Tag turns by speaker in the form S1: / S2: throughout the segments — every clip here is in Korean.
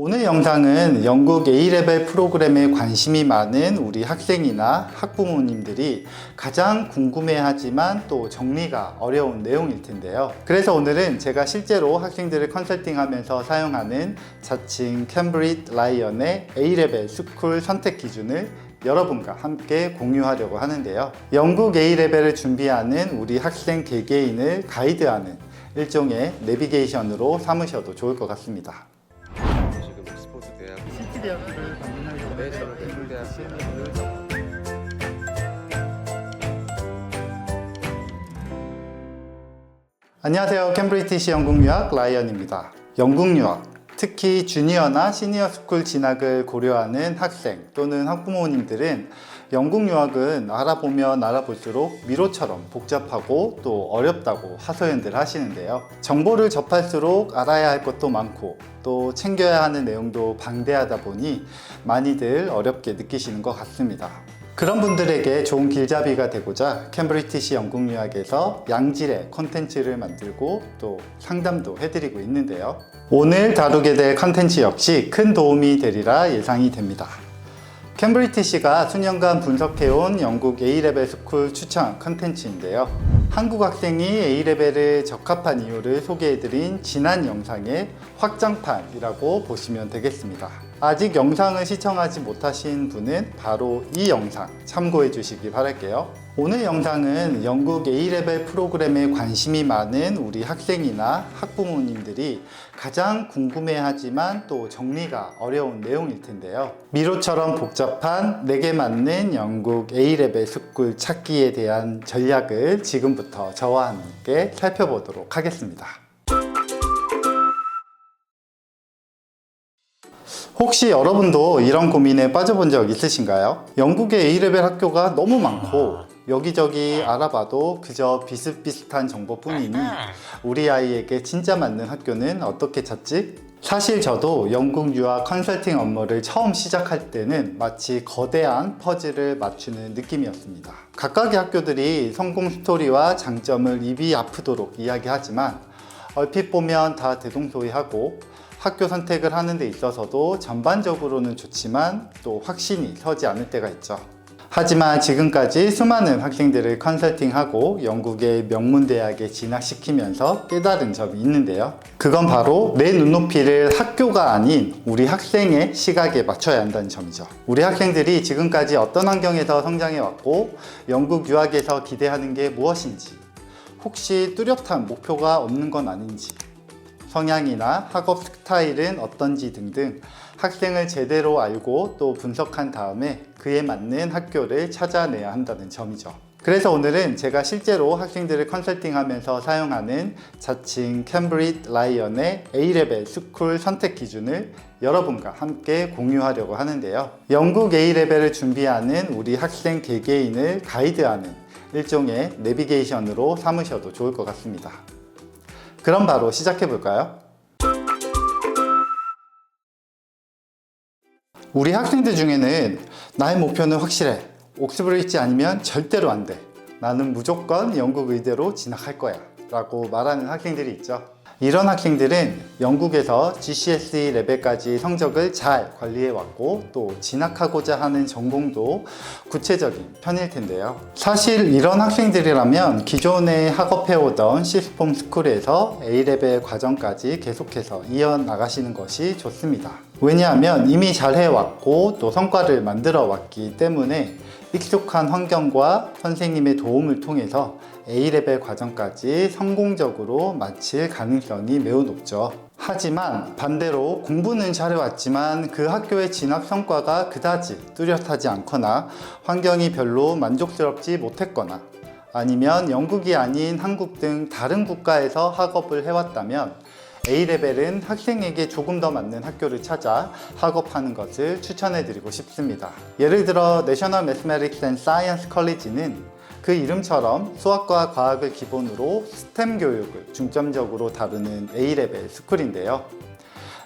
S1: 오늘 영상은 영국 A레벨 프로그램에 관심이 많은 우리 학생이나 학부모님들이 가장 궁금해하지만 또 정리가 어려운 내용일 텐데요. 그래서 오늘은 제가 실제로 학생들을 컨설팅하면서 사용하는 자칭 캠브리지 라이언의 A레벨 스쿨 선택 기준을 여러분과 함께 공유하려고 하는데요. 영국 A레벨을 준비하는 우리 학생 개개인을 가이드하는 일종의 내비게이션으로 삼으셔도 좋을 것 같습니다.
S2: 지금 옥스퍼드 대학
S1: 시티 대학교를 방문하려고
S2: 네, 저는 네, 대학 시험을
S1: 안녕하세요. 캠브리지 영국 유학 라이언입니다. 영국 유학, 특히 주니어나 시니어 스쿨 진학을 고려하는 학생 또는 학부모님들은 영국 유학은 알아보면 알아볼수록 미로처럼 복잡하고 또 어렵다고 하소연들 하시는데요. 정보를 접할수록 알아야 할 것도 많고 또 챙겨야 하는 내용도 방대하다 보니 많이들 어렵게 느끼시는 것 같습니다. 그런 분들에게 좋은 길잡이가 되고자 캠브리지 영국 유학에서 양질의 콘텐츠를 만들고 또 상담도 해드리고 있는데요. 오늘 다루게 될 콘텐츠 역시 큰 도움이 되리라 예상이 됩니다. 캠브리지가 수년간 분석해온 영국 A레벨 스쿨 추천 콘텐츠인데요. 한국 학생이 A레벨에 적합한 이유를 소개해드린 지난 영상의 확장판이라고 보시면 되겠습니다. 아직 영상을 시청하지 못하신 분은 바로 이 영상 참고해 주시기 바랄게요. 오늘 영상은 영국 A레벨 프로그램에 관심이 많은 우리 학생이나 학부모님들이 가장 궁금해하지만 또 정리가 어려운 내용일 텐데요. 미로처럼 복잡한 내게 맞는 영국 A레벨 스쿨 찾기에 대한 전략을 지금부터 저와 함께 살펴보도록 하겠습니다. 혹시 여러분도 이런 고민에 빠져본 적 있으신가요? 영국의 A레벨 학교가 너무 많고 여기저기 알아봐도 그저 비슷비슷한 정보뿐이니 우리 아이에게 진짜 맞는 학교는 어떻게 찾지? 사실 저도 영국 유학 컨설팅 업무를 처음 시작할 때는 마치 거대한 퍼즐을 맞추는 느낌이었습니다. 각각의 학교들이 성공 스토리와 장점을 입이 아프도록 이야기하지만 얼핏 보면 다 대동소이하고 학교 선택을 하는 데 있어서도 전반적으로는 좋지만 또 확신이 서지 않을 때가 있죠. 하지만 지금까지 수많은 학생들을 컨설팅하고 영국의 명문대학에 진학시키면서 깨달은 점이 있는데요. 그건 바로 내 눈높이를 학교가 아닌 우리 학생의 시각에 맞춰야 한다는 점이죠. 우리 학생들이 지금까지 어떤 환경에서 성장해왔고 영국 유학에서 기대하는 게 무엇인지, 혹시 뚜렷한 목표가 없는 건 아닌지, 성향이나 학업 스타일은 어떤지 등등 학생을 제대로 알고 또 분석한 다음에 그에 맞는 학교를 찾아내야 한다는 점이죠. 그래서 오늘은 제가 실제로 학생들을 컨설팅하면서 사용하는 자칭 캠브리지 라이언의 A레벨 스쿨 선택 기준을 여러분과 함께 공유하려고 하는데요. 영국 A레벨을 준비하는 우리 학생 개개인을 가이드하는 일종의 내비게이션으로 삼으셔도 좋을 것 같습니다. 그럼 바로 시작해 볼까요? 우리 학생들 중에는 나의 목표는 확실해. 옥스브리지 아니면 절대로 안 돼. 나는 무조건 영국 의대로 진학할 거야. 라고 말하는 학생들이 있죠. 이런 학생들은 영국에서 GCSE 레벨까지 성적을 잘 관리해 왔고 또 진학하고자 하는 전공도 구체적인 편일 텐데요. 사실 이런 학생들이라면 기존에 학업해오던 시스폼 스쿨에서 A레벨 과정까지 계속해서 이어나가시는 것이 좋습니다. 왜냐하면 이미 잘 해왔고 또 성과를 만들어 왔기 때문에 익숙한 환경과 선생님의 도움을 통해서 A레벨 과정까지 성공적으로 마칠 가능성이 매우 높죠. 하지만 반대로 공부는 잘해왔지만 그 학교의 진학 성과가 그다지 뚜렷하지 않거나 환경이 별로 만족스럽지 못했거나 아니면 영국이 아닌 한국 등 다른 국가에서 학업을 해왔다면 A레벨은 학생에게 조금 더 맞는 학교를 찾아 학업하는 것을 추천해드리고 싶습니다. 예를 들어 내셔널 매스메틱스 앤 사이언스 컬리지는 그 이름처럼 수학과 과학을 기본으로 스템 교육을 중점적으로 다루는 A레벨 스쿨인데요.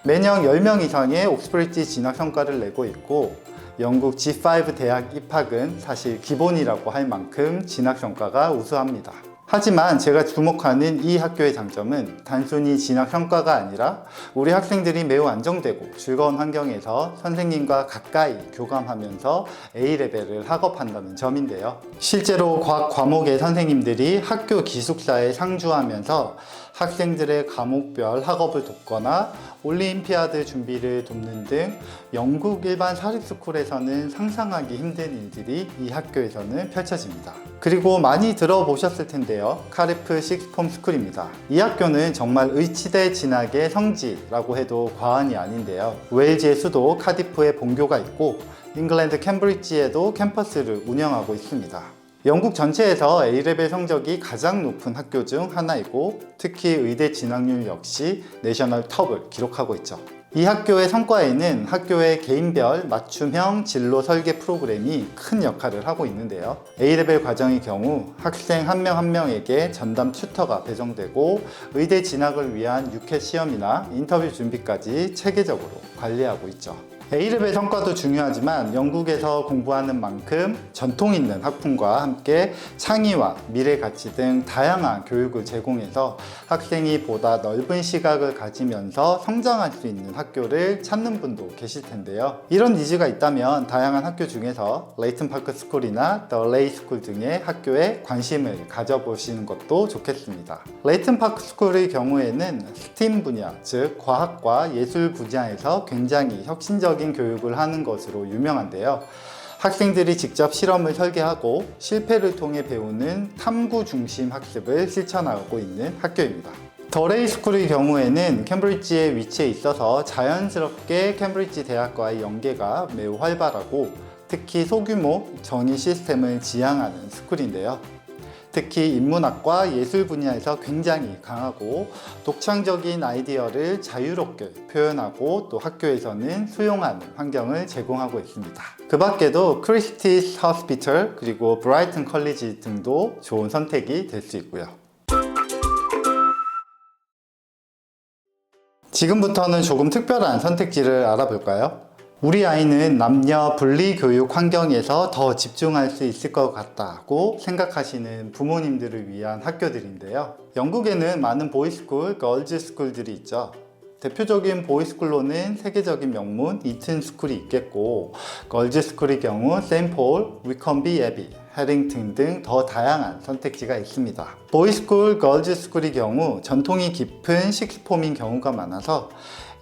S1: 매년 10명 이상의 옥스브리지 진학 성과를 내고 있고 영국 G5 대학 입학은 사실 기본이라고 할 만큼 진학 성과가 우수합니다. 하지만 제가 주목하는 이 학교의 장점은 단순히 진학 평가가 아니라 우리 학생들이 매우 안정되고 즐거운 환경에서 선생님과 가까이 교감하면서 A레벨을 학업한다는 점인데요. 실제로 과학 과목의 선생님들이 학교 기숙사에 상주하면서 학생들의 과목별 학업을 돕거나 올림피아드 준비를 돕는 등 영국 일반 사립스쿨에서는 상상하기 힘든 일들이 이 학교에서는 펼쳐집니다. 그리고 많이 들어보셨을 텐데요. 카리프 식스폼 스쿨입니다. 이 학교는 정말 의치대 진학의 성지라고 해도 과언이 아닌데요. 웨일즈의 수도 카디프에 본교가 있고 잉글랜드 캠브리지에도 캠퍼스를 운영하고 있습니다. 영국 전체에서 A레벨 성적이 가장 높은 학교 중 하나이고 특히 의대 진학률 역시 내셔널 톱을 기록하고 있죠. 이 학교의 성과에는 학교의 개인별 맞춤형 진로 설계 프로그램이 큰 역할을 하고 있는데요. A레벨 과정의 경우 학생 한 명 한 명에게 전담 튜터가 배정되고 의대 진학을 위한 유켓 시험이나 인터뷰 준비까지 체계적으로 관리하고 있죠. A레벨 성과도 중요하지만 영국에서 공부하는 만큼 전통 있는 학풍과 함께 창의와 미래 가치 등 다양한 교육을 제공해서 학생이 보다 넓은 시각을 가지면서 성장할 수 있는 학교를 찾는 분도 계실 텐데요. 이런 니즈가 있다면 다양한 학교 중에서 레이튼 파크 스쿨이나 더 레이 스쿨 등의 학교에 관심을 가져보시는 것도 좋겠습니다. 레이튼 파크 스쿨의 경우에는 스팀 분야, 즉 과학과 예술 분야에서 굉장히 혁신적인 교육을 하는 것으로 유명한데요. 학생들이 직접 실험을 설계하고 실패를 통해 배우는 탐구 중심 학습을 실천하고 있는 학교입니다. 더 레이 스쿨의 경우에는 캠브리지에 위치해 있어서 자연스럽게 캠브리지 대학과의 연계가 매우 활발하고 특히 소규모 정의 시스템을 지향하는 스쿨인데요. 특히 인문학과 예술 분야에서 굉장히 강하고 독창적인 아이디어를 자유롭게 표현하고 또 학교에서는 수용하는 환경을 제공하고 있습니다. 그 밖에도 크리스티스 호스피털 그리고 브라이튼 컬리지 등도 좋은 선택이 될 수 있고요. 지금부터는 조금 특별한 선택지를 알아볼까요? 우리 아이는 남녀 분리 교육 환경에서 더 집중할 수 있을 것 같다고 생각하시는 부모님들을 위한 학교들인데요. 영국에는 많은 보이스쿨, 걸즈스쿨들이 있죠. 대표적인 보이스쿨로는 세계적인 명문 이튼 스쿨이 있겠고 걸즈스쿨의 경우 세인폴, 위컴비 애비, 해링턴 등 더 다양한 선택지가 있습니다. 보이스쿨, 걸즈스쿨의 경우 전통이 깊은 식스폼인 경우가 많아서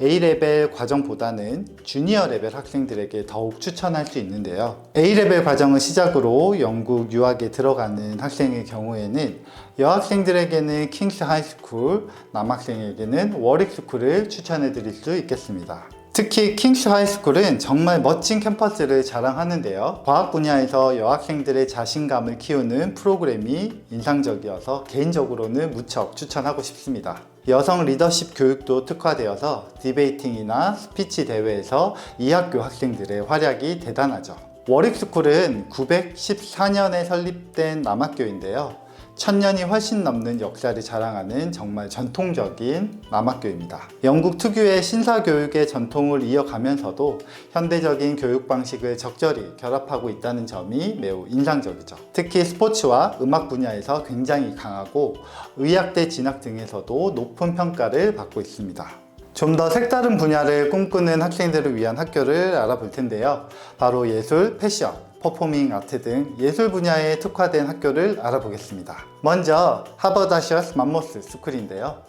S1: A레벨 과정보다는 주니어 레벨 학생들에게 더욱 추천할 수 있는데요. A레벨 과정을 시작으로 영국 유학에 들어가는 학생의 경우에는 여학생들에게는 킹스 하이스쿨, 남학생에게는 워릭 스쿨을 추천해 드릴 수 있겠습니다. 특히 킹스 하이스쿨은 정말 멋진 캠퍼스를 자랑하는데요. 과학 분야에서 여학생들의 자신감을 키우는 프로그램이 인상적이어서 개인적으로는 무척 추천하고 싶습니다. 여성 리더십 교육도 특화되어서 디베이팅이나 스피치 대회에서 이 학교 학생들의 활약이 대단하죠. 워릭스쿨은 914년에 설립된 남학교인데요. 1000년이 훨씬 넘는 역사를 자랑하는 정말 전통적인 남학교입니다. 영국 특유의 신사교육의 전통을 이어가면서도 현대적인 교육 방식을 적절히 결합하고 있다는 점이 매우 인상적이죠. 특히 스포츠와 음악 분야에서 굉장히 강하고 의학대 진학 등에서도 높은 평가를 받고 있습니다. 좀 더 색다른 분야를 꿈꾸는 학생들을 위한 학교를 알아볼 텐데요. 바로 예술, 패션, 퍼포밍 아트 등 예술 분야에 특화된 학교를 알아보겠습니다. 먼저 하버드 아셔스 맘모스 스쿨인데요.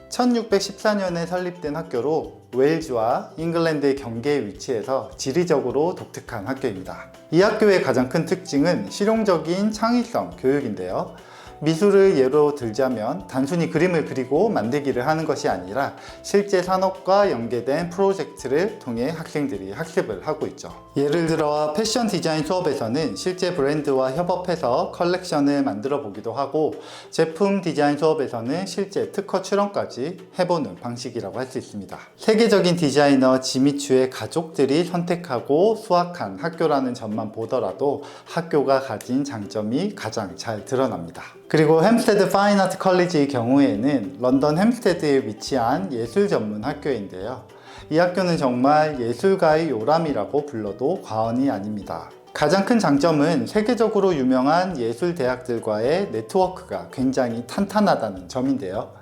S1: 1614년에 설립된 학교로 웨일즈와 잉글랜드의 경계에 위치해서 지리적으로 독특한 학교입니다. 이 학교의 가장 큰 특징은 실용적인 창의성 교육인데요. 미술을 예로 들자면 단순히 그림을 그리고 만들기를 하는 것이 아니라 실제 산업과 연계된 프로젝트를 통해 학생들이 학습을 하고 있죠. 예를 들어 패션 디자인 수업에서는 실제 브랜드와 협업해서 컬렉션을 만들어 보기도 하고 제품 디자인 수업에서는 실제 특허 출원까지 해보는 방식이라고 할 수 있습니다. 세계적인 디자이너 지미추의 가족들이 선택하고 수학한 학교라는 점만 보더라도 학교가 가진 장점이 가장 잘 드러납니다. 그리고 햄스테드 파인 아트 컬리지의 경우에는 런던 햄스테드에 위치한 예술 전문 학교인데요. 이 학교는 정말 예술가의 요람이라고 불러도 과언이 아닙니다. 가장 큰 장점은 세계적으로 유명한 예술 대학들과의 네트워크가 굉장히 탄탄하다는 점인데요.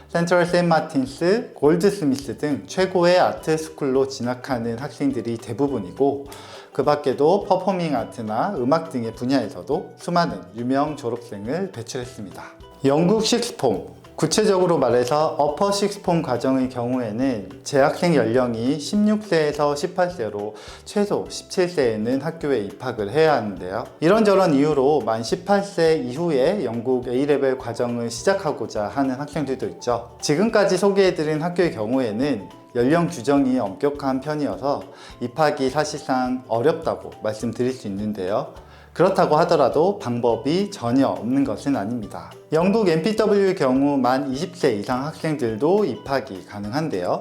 S1: 센트럴 샌마틴스, 골드스미스 등 최고의 아트 스쿨로 진학하는 학생들이 대부분이고, 그 밖에도 퍼포밍 아트나 음악 등의 분야에서도 수많은 유명 졸업생을 배출했습니다. 영국 식스폼, 구체적으로 말해서 어퍼 식스폼 과정의 경우에는 재학생 연령이 16세에서 18세로 최소 17세에는 학교에 입학을 해야 하는데요. 이런저런 이유로 만 18세 이후에 영국 A레벨 과정을 시작하고자 하는 학생들도 있죠. 지금까지 소개해드린 학교의 경우에는 연령 규정이 엄격한 편이어서 입학이 사실상 어렵다고 말씀드릴 수 있는데요. 그렇다고 하더라도 방법이 전혀 없는 것은 아닙니다. 영국 MPW의 경우 만 20세 이상 학생들도 입학이 가능한데요.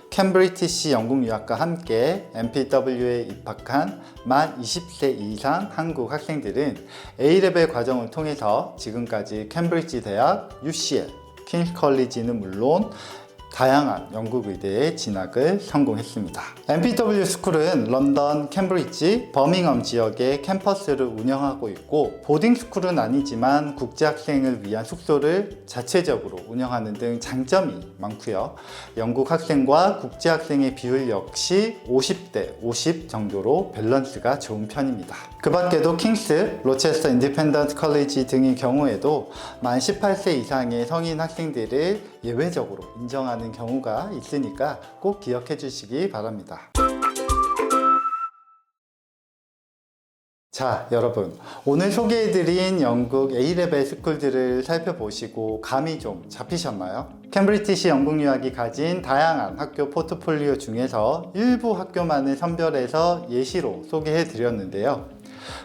S1: 캠브리티시 영국 유학과 함께 MPW에 입학한 만 20세 이상 한국 학생들은 A레벨 과정을 통해서 지금까지 캠브리지 대학, UCL, 킹스 컬리지는 물론 다양한 영국 의대에 진학을 성공했습니다. MPW 스쿨은 런던, 캠브리지, 버밍엄 지역에 캠퍼스를 운영하고 있고, 보딩 스쿨은 아니지만 국제학생을 위한 숙소를 자체적으로 운영하는 등 장점이 많고요. 영국 학생과 국제학생의 비율 역시 50대 50 정도로 밸런스가 좋은 편입니다. 그 밖에도 킹스, 로체스터 인디펜던트 컬리지 등의 경우에도 만 18세 이상의 성인 학생들을 예외적으로 인정하는 경우가 있으니까 꼭 기억해 주시기 바랍니다. 자, 여러분, 오늘 소개해드린 영국 A레벨 스쿨들을 살펴보시고 감이 좀 잡히셨나요? 캠브리티시 영국 유학이 가진 다양한 학교 포트폴리오 중에서 일부 학교만을 선별해서 예시로 소개해드렸는데요.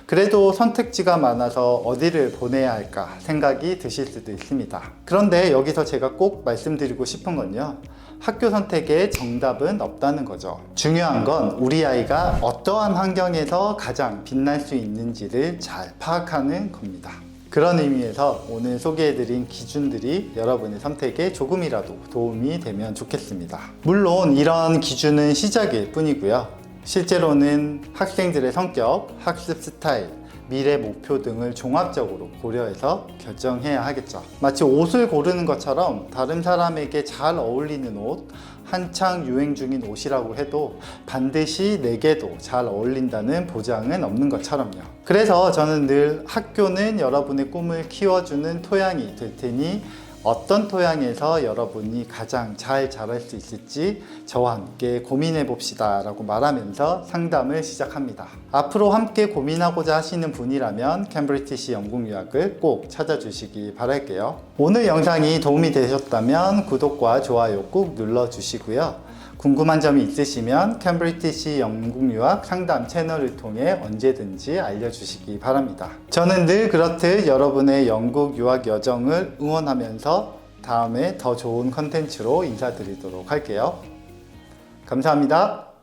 S1: 그래도 선택지가 많아서 어디를 보내야 할까 생각이 드실 수도 있습니다. 그런데 여기서 제가 꼭 말씀드리고 싶은 건요, 학교 선택에 정답은 없다는 거죠. 중요한 건 우리 아이가 어떠한 환경에서 가장 빛날 수 있는지를 잘 파악하는 겁니다. 그런 의미에서 오늘 소개해드린 기준들이 여러분의 선택에 조금이라도 도움이 되면 좋겠습니다. 물론 이런 기준은 시작일 뿐이고요. 실제로는 학생들의 성격, 학습 스타일, 미래 목표 등을 종합적으로 고려해서 결정해야 하겠죠. 마치 옷을 고르는 것처럼 다른 사람에게 잘 어울리는 옷, 한창 유행 중인 옷이라고 해도 반드시 내게도 잘 어울린다는 보장은 없는 것처럼요. 그래서 저는 늘 학교는 여러분의 꿈을 키워주는 토양이 될 테니 어떤 토양에서 여러분이 가장 잘 자랄 수 있을지 저와 함께 고민해 봅시다 라고 말하면서 상담을 시작합니다. 앞으로 함께 고민하고자 하시는 분이라면 캠브리티시 영국 유학을 꼭 찾아주시기 바랄게요. 오늘 영상이 도움이 되셨다면 구독과 좋아요 꾹 눌러주시고요. 궁금한 점이 있으시면 캠브리티시 영국 유학 상담 채널을 통해 언제든지 알려주시기 바랍니다. 저는 늘 그렇듯 여러분의 영국 유학 여정을 응원하면서 다음에 더 좋은 컨텐츠로 인사드리도록 할게요. 감사합니다.